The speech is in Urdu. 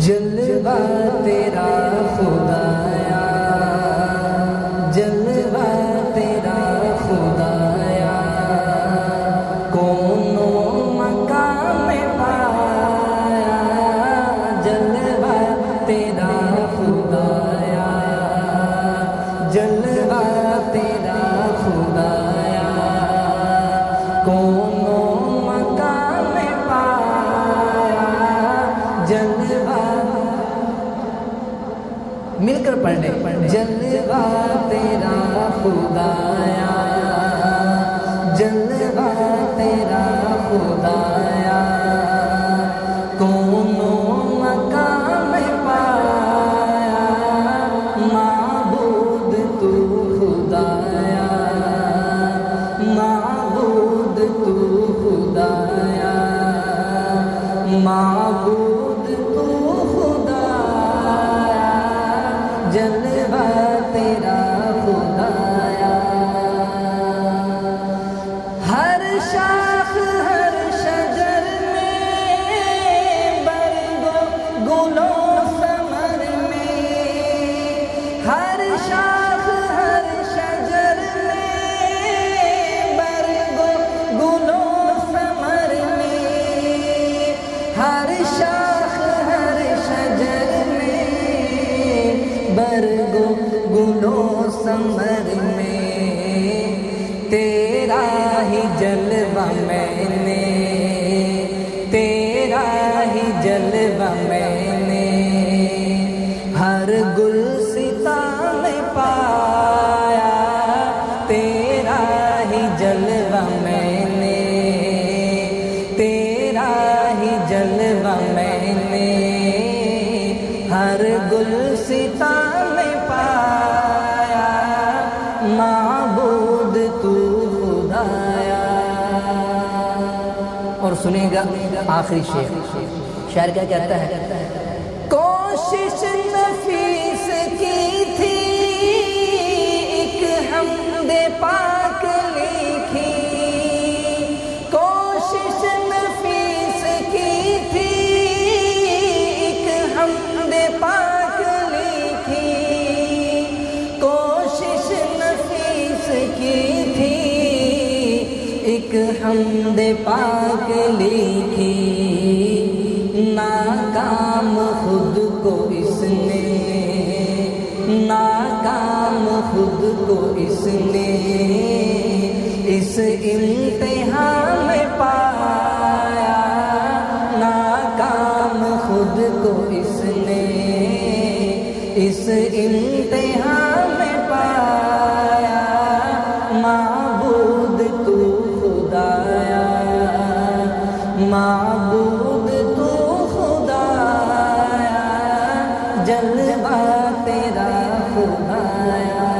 جلوہ تیرا خدایا، جلوہ تیرا خدایا، کون و مقام پایا، جلوہ تیرا خدایا، جلوہ تیرا خدایا، کون و مقام پایا، جلوہ مل کر پڑھ لیں، جلوہ تیرا خدایا، جلوہ تیرا خدایا، کون و مقام پایا، معبود تو خدایا، معبود تو خدایا، معبود تو خدایا، جلوہ تیرا خدایا، ہر شاخ ہر شجر میں، برگ و گل و ثمر میں، ہر شاخ ہر شجر میں، برگ و گل و ثمر میں، ہر شاخ ہر شجر میں، برگ و گل و ثمر میں، تیرا ہی جلوہ میں نے، تیرا ہی جلوہ میں نے، ہر گلستاں میں پایا، تیرا ہی جلوہ میں نے، تیرا ہی جلوہ میں نے، ہر گلستاں میں پایا، معبود تو خدایا۔ اور سنیں گا آخری شعر، شاعر کیا کہتا ہے؟ کوشش نفیس کی تھی، ایک حمد پاک لکھی، کوشش نفیس کی تھی، ایک حمد پاک لکھی، کوشش نفیس کی تھی، ایک حمد پاک لکھی، ناکام خود کو اس نے، ناکام خود کو اس نے، اس امتحان میں پایا، ناکام خود کو اس نے، اس امتحان میں پایا، معبود تو خدایا، معبود تو خدایا، جلوہ تیرا خدایا۔